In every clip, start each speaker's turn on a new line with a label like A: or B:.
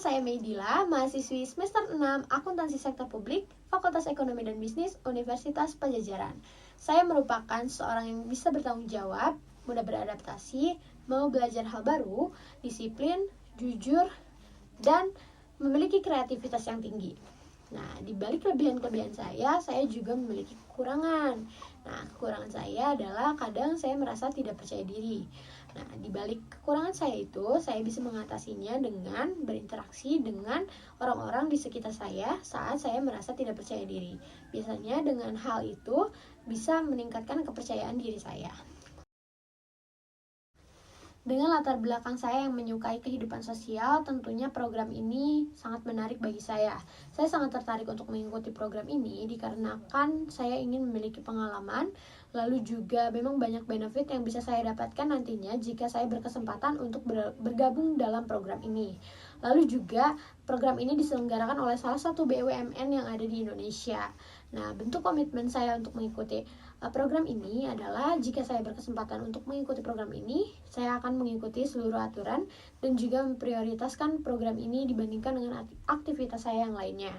A: saya Meidila, mahasiswi semester 6 Akuntansi Sektor Publik, Fakultas Ekonomi dan Bisnis, Universitas Pajajaran. Saya merupakan seorang yang bisa bertanggung jawab, mudah beradaptasi, mau belajar hal baru, disiplin, jujur, dan memiliki kreativitas yang tinggi. Nah, di balik kelebihan-kelebihan saya juga memiliki kekurangan. Nah, kekurangan saya adalah kadang saya merasa tidak percaya diri. Nah, di balik kekurangan saya itu, saya bisa mengatasinya dengan berinteraksi dengan orang-orang di sekitar saya saat saya merasa tidak percaya diri. Biasanya dengan hal itu bisa meningkatkan kepercayaan diri saya. Dengan latar belakang saya yang menyukai kehidupan sosial, tentunya program ini sangat menarik bagi saya. Saya sangat tertarik untuk mengikuti program ini dikarenakan saya ingin memiliki pengalaman, lalu juga memang banyak benefit yang bisa saya dapatkan nantinya jika saya berkesempatan untuk bergabung dalam program ini. Lalu juga program ini diselenggarakan oleh salah satu BUMN yang ada di Indonesia. Nah, bentuk komitmen saya untuk mengikuti program ini adalah jika saya berkesempatan untuk mengikuti program ini, saya akan mengikuti seluruh aturan dan juga memprioritaskan program ini dibandingkan dengan aktivitas saya yang lainnya.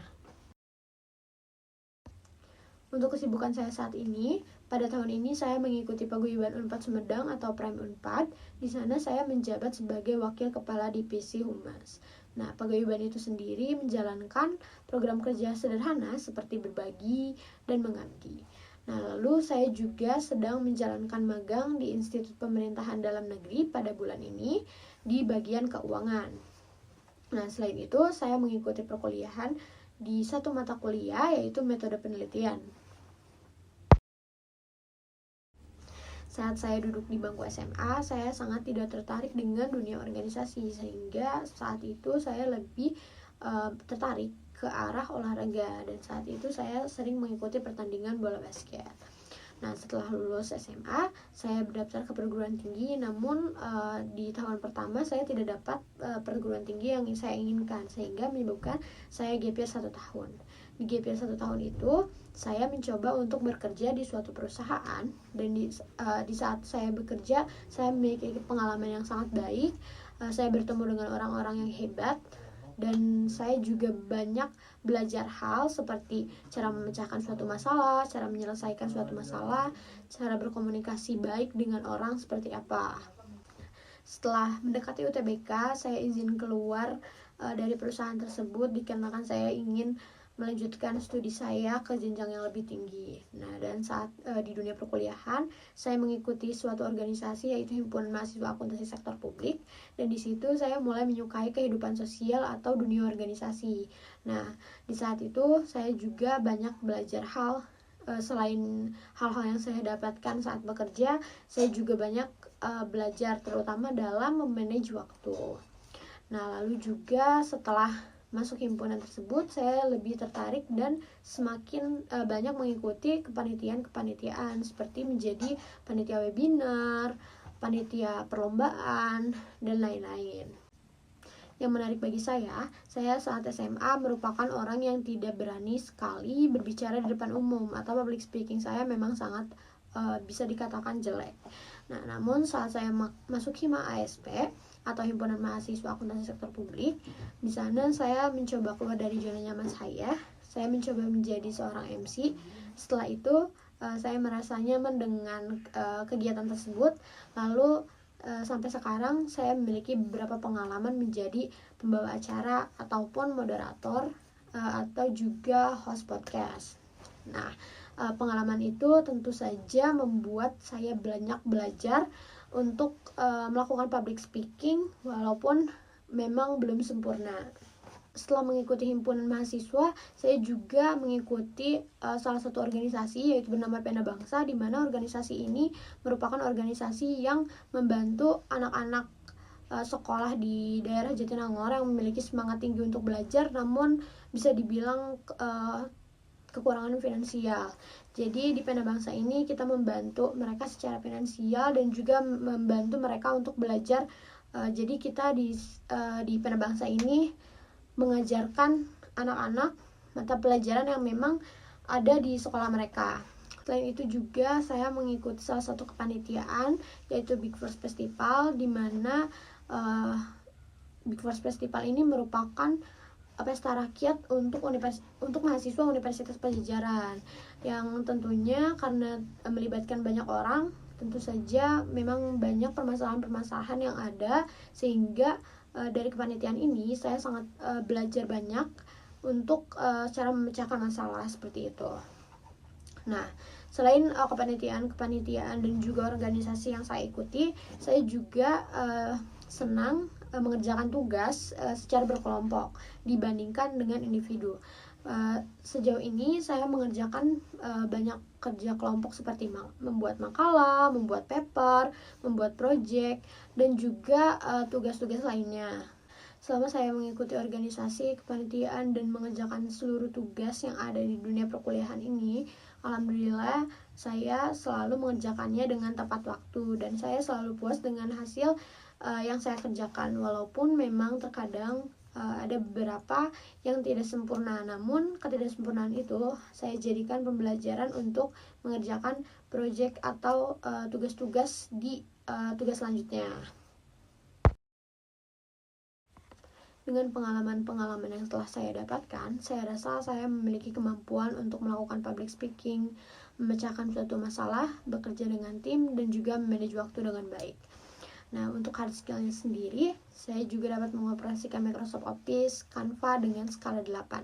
A: Untuk kesibukan saya saat ini, pada tahun ini saya mengikuti Paguyuban Unpad Sumedang atau Prem Unpad. Di sana saya menjabat sebagai Wakil Kepala Divisi Humas. Nah, paguyuban itu sendiri menjalankan program kerja sederhana seperti berbagi dan mengabdi. Nah, lalu saya juga sedang menjalankan magang di Institut Pemerintahan Dalam Negeri pada bulan ini di bagian keuangan. Nah, selain itu saya mengikuti perkuliahan di satu mata kuliah yaitu metode penelitian. Saat saya duduk di bangku SMA, saya sangat tidak tertarik dengan dunia organisasi, sehingga saat itu saya lebih tertarik ke arah olahraga, dan saat itu saya sering mengikuti pertandingan bola basket. Nah, setelah lulus SMA, saya berdaftar ke perguruan tinggi, namun di tahun pertama saya tidak dapat perguruan tinggi yang saya inginkan, sehingga menyebabkan saya gap year 1 tahun. Di gap year 1 tahun itu, saya mencoba untuk bekerja di suatu perusahaan, dan di saat saya bekerja, saya memiliki pengalaman yang sangat baik. Saya bertemu dengan orang-orang yang hebat, dan saya juga banyak belajar hal seperti cara memecahkan suatu masalah, cara menyelesaikan suatu masalah, cara berkomunikasi baik dengan orang seperti apa. Setelah mendekati UTBK, saya izin keluar dari perusahaan tersebut dikarenakan saya ingin melanjutkan studi saya ke jenjang yang lebih tinggi. Nah, dan saat di dunia perkuliahan, saya mengikuti suatu organisasi yaitu Himpunan Mahasiswa Akuntansi Sektor Publik, dan di situ saya mulai menyukai kehidupan sosial atau dunia organisasi. Nah, di saat itu saya juga banyak belajar hal selain hal-hal yang saya dapatkan saat bekerja, saya juga banyak belajar terutama dalam memanage waktu. Nah, lalu juga setelah masuk himpunan tersebut, saya lebih tertarik dan semakin banyak mengikuti kepanitiaan seperti menjadi panitia webinar, panitia perlombaan, dan lain-lain. Yang menarik bagi saya saat SMA merupakan orang yang tidak berani sekali berbicara di depan umum, atau public speaking saya memang sangat bisa dikatakan jelek. Nah, namun saat saya masuk Hima ASP atau Himpunan Mahasiswa Akuntansi Sektor Publik, di sana saya mencoba keluar dari zona nyaman saya mencoba menjadi seorang MC. Setelah itu saya merasa nyaman dengan kegiatan tersebut. Lalu sampai sekarang saya memiliki beberapa pengalaman menjadi pembawa acara ataupun moderator atau juga host podcast. Nah, pengalaman itu tentu saja membuat saya banyak belajar untuk melakukan public speaking walaupun memang belum sempurna. Setelah mengikuti himpunan mahasiswa, saya juga mengikuti salah satu organisasi yaitu bernama Pena Bangsa, di mana organisasi ini merupakan organisasi yang membantu anak-anak sekolah di daerah Jatinangor yang memiliki semangat tinggi untuk belajar namun bisa dibilang kekurangan finansial. Jadi di Pena Bangsa ini kita membantu mereka secara finansial dan juga membantu mereka untuk belajar. Jadi kita di Pena Bangsa ini mengajarkan anak-anak mata pelajaran yang memang ada di sekolah mereka. Selain itu juga saya mengikuti salah satu kepanitiaan yaitu Big First Festival, di mana Big First Festival ini merupakan pesta rakyat untuk mahasiswa Universitas Pajajaran, yang tentunya karena melibatkan banyak orang, tentu saja memang banyak permasalahan-permasalahan yang ada, sehingga dari kepanitiaan ini saya sangat belajar banyak untuk cara memecahkan masalah seperti itu. Nah, selain kepanitiaan dan juga organisasi yang saya ikuti, saya juga senang mengerjakan tugas secara berkelompok dibandingkan dengan individu. Sejauh ini saya mengerjakan banyak kerja kelompok seperti membuat makalah, membuat paper, membuat project, dan juga tugas-tugas lainnya. Selama saya mengikuti organisasi, kepanitiaan, dan mengerjakan seluruh tugas yang ada di dunia perkuliahan ini, alhamdulillah saya selalu mengerjakannya dengan tepat waktu, dan saya selalu puas dengan hasil yang saya kerjakan, walaupun memang terkadang ada beberapa yang tidak sempurna. Namun ketidaksempurnaan itu saya jadikan pembelajaran untuk mengerjakan proyek atau tugas-tugas di tugas selanjutnya. Dengan pengalaman-pengalaman yang telah saya dapatkan, saya rasa saya memiliki kemampuan untuk melakukan public speaking, memecahkan suatu masalah, bekerja dengan tim, dan juga memanage waktu dengan baik. Nah, untuk hard skill-nya sendiri, saya juga dapat mengoperasikan Microsoft Office, Canva dengan skala 8.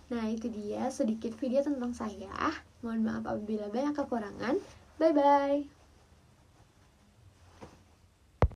A: Nah, itu dia sedikit video tentang saya. Mohon maaf apabila banyak kekurangan. Bye-bye.